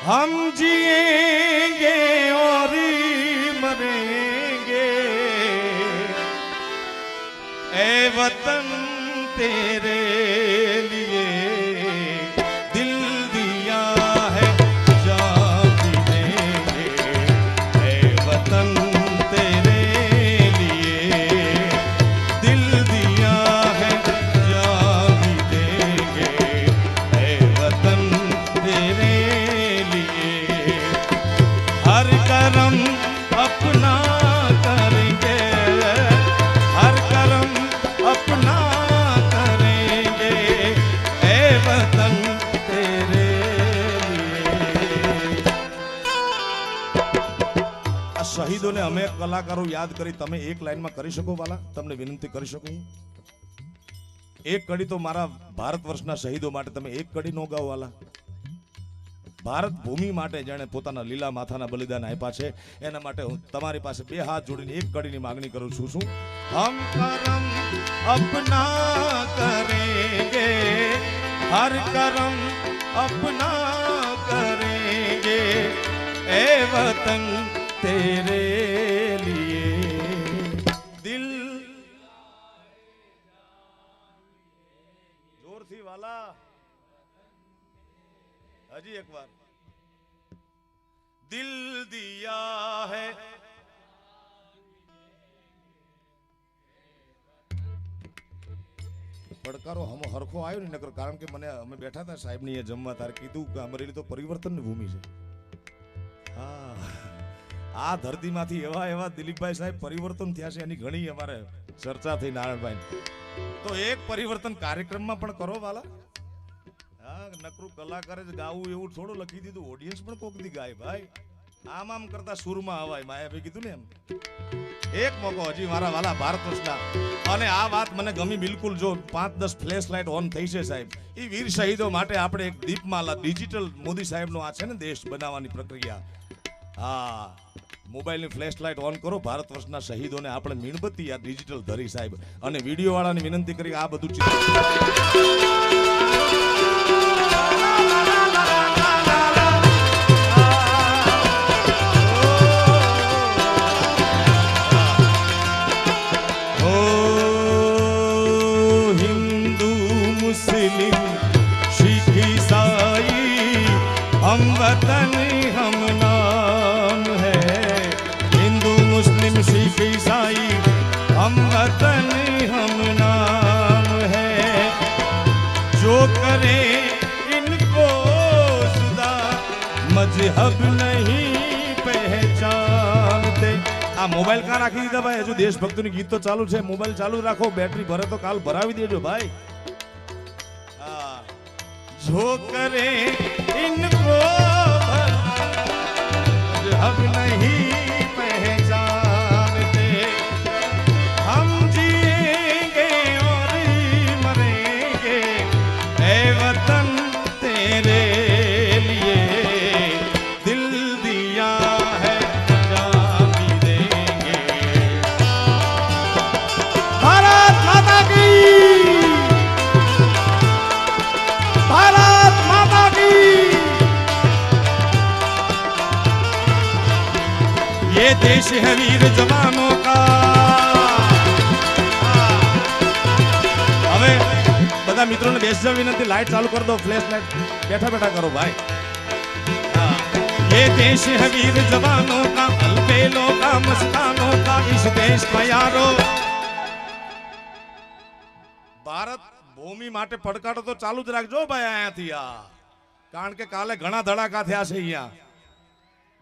हम जिएंगे और मरेंगे ए वतन तेरे लिए दिल दिया है जान भी देंगे ए वतन तेरे लिए दिल दिया है जान भी देंगे ए वतन तेरे लिए हर करम अपना करेंगे हर करम अपना करेंगे ए वतन तेरे लिए આ શહીદોને અમે કલાકારો યાદ કરી તમે એક લાઈનમાં કરી શકો વાલા તમને વિનંતી કરી શકું એક કડી તો મારા ભારત વર્ષના શહીદો માટે તમે એક કડી નો ગાઓ વાલા ભારત ભૂમિ માટે જેણે પોતાના લીલા માથાના બલિદાન આપ્યા છે એના માટે હું તમારી પાસે બે હાથ જોડીને એક કડીની માંગણી કરું છું શું હમ કરમ અપના કરેંગે હર કરમ અપના કરેંગે એ વતન તેરે લીએ દિલ જોરથી વાલા હજી એક વાર દિલ દિયા હૈ પડકારો હમ હરખો આવ્યો ને નકર કારણ કે મને અમે બેઠા હતા સાહેબ ની જમવા તારે કીધું કે અમરેલી તો પરિવર્તનની ભૂમિ છે હા આ ધરતીમાંથી એવા એવા દિલીપભાઈ સાહેબ પરિવર્તન થયા છે એની ઘણી અમારે ચર્ચા થઈ નારાયણભાઈ તો એક પરિવર્તન કાર્યક્રમમાં પણ કરો વાલા નકરું કલાકારે જ ગાવું એવું થોડું લખી દીધું ઓડિયન્સ પણ કોક દી ગાય ભાઈ આમ આમ કરતા સુરમાં હવાય માયા ભાઈ કીધું ને એમ એક મોકો હજી મારા વાલા ભારત વર્ષના અને આ વાત મને ગમી બિલકુલ જો 5-10 ફ્લેશ લાઇટ ઓન થઈ છે સાહેબ એ વીર શહીદો માટે આપણે એક દીપમાલા ડિજિટલ મોદી સાહેબનો આ છે ને દેશ બનાવવાની પ્રક્રિયા હા મોબાઈલની ફ્લેશ લાઇટ ઓન કરો ભારત વર્ષના શહીદોને આપણે મીણબત્તી આ ડિજિટલ ધરી સાહેબ અને વિડીયો વાળાને વિનંતી કરી આ બધું हिंदू मुस्लिम सिख ईसाई हम वतन हम नाम है हिंदू मुस्लिम सिख ईसाई हम वतन हम नाम है जो करे इनको जुदा मजहब नहीं पहचानते આ મોબાઈલ કા રાખી દીધા ભાઈ હજુ દેશભક્તિનું ગીત તો ચાલુ છે મોબાઈલ ચાલુ રાખો બેટરી ભરે તો કાલ ભરાવી દેજો ભાઈ હા જો કરે ઇनको अब नहीं पहचानते हम जिएंगे और मरेंगे ए वतन तेरे लिए दिल दिया है जान भी देंगे भारत माता की भारत माता की ये देश है वीर जवानों का હવે બધા મિત્રોને બેસવા વિનંતી લાઈટ ચાલુ કરી દો ફ્લેશ લાઈટ બેઠા બેઠા કરો ભાઈ ये देश है वीर जवानों का अलबेलों का मस्तानों का इस देश का यारो ભારત ભૂમિ માટે પડકારો તો ચાલુ જ રાખજો ભાઈ અહીંયાથી કારણ કે કાલે ઘણા ધડાકા થયા છે અહીંયા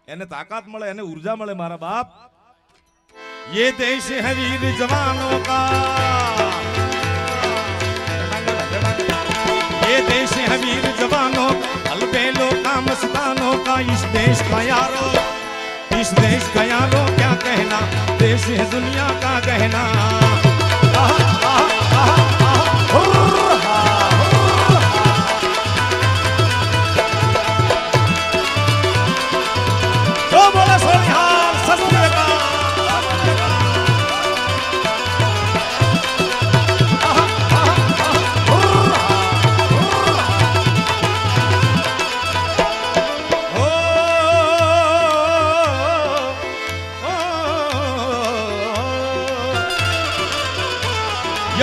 એને તાકાત મળે એને ઉર્જા મળે મારા બાપ ये देश है वीर जवानों का ये देश है वीर जवानों अलबेलों का मस्तानों का इस देश का यारो इस देश का यारो क्या कहना देश है दुनिया का कहना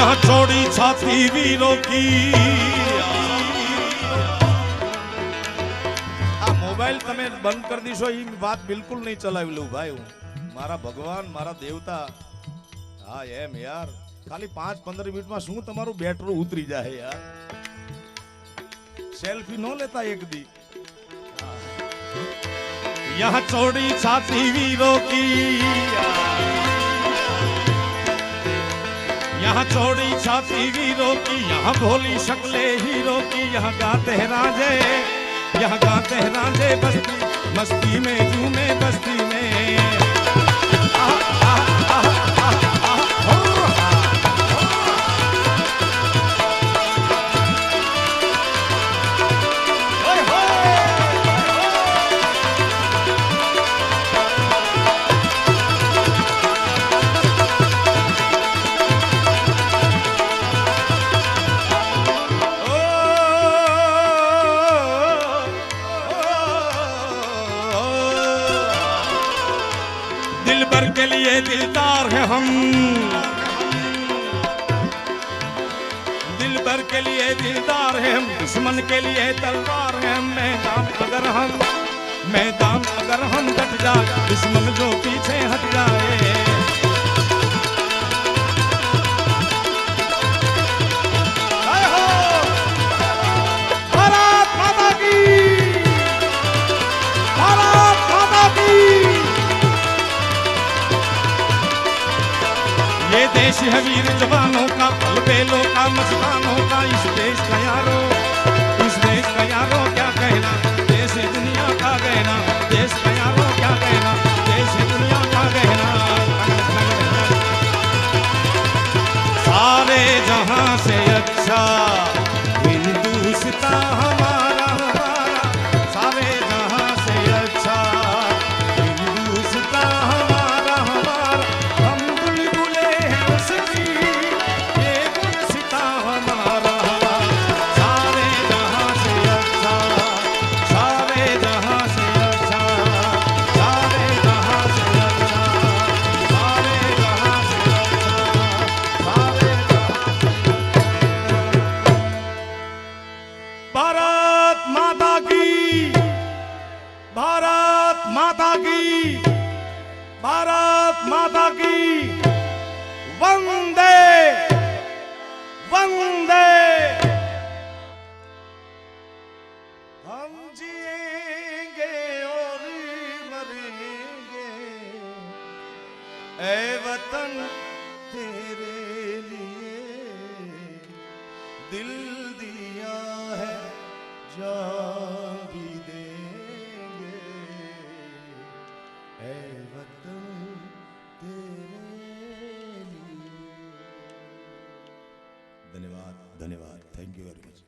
यहाँ चौड़ी छाती वीरों की। આ મોબાઈલ તમે બંધ કરી દીશો એ વાત બિલકુલ નહીં ચલાવી લઉં ભાઈ હું મારા ભગવાન મારા દેવતા હા એમ યાર ખાલી 5-15 મિનિટમાં શું તમારું બેટરું ઉતરી જાય યાર સેલ્ફી નો લેતા એક દી यहाँ चौड़ी छाती वीरों की यहाँ चौड़ी छाती वीरों की यहाँ भोली शक्ले हीरो की यहाँ गाते हैं राजे यहाँ गाते हैं राजे बस्ती मस्ती में झूमे बस्ती में दिलबर के लिए दिलदार है हम दिलबर के लिए दिलदार है हम दुश्मन के लिए तलवार है मैदान अगर हम डट जाए दुश्मन जो पीछे हट जाए भारत माता की भारत माता की ये देश है वीर जवानों का अलबेलों का मस्तानों का इस देश का यारो क्या कहना देश है दुनिया का गहना देश का यारो क्या कहना देश है दुनिया का गहना सारे जहां से अच्छा हिंदुस्तान हमारा हमारा सारे जहां से अच्छा हिंदुस्तान हमारा हमारा हम बुलबुले हैं उसकी ये गुलसिता हमारा सारे जहां से अच्छा सारे जहां से अच्छा सारे जहां से अच्छा सारे जहां से अच्छा सारे जहां से भारत माता की भारत माता की भारत माता की वंदे वंदे हम जिएंगे और मरेंगे ऐ वतन तेरे लिए दिल दिया है जान भी देंगे ऐ वतन तेरे लिए धन्यवाद धन्यवाद थैंक यू वेरी मच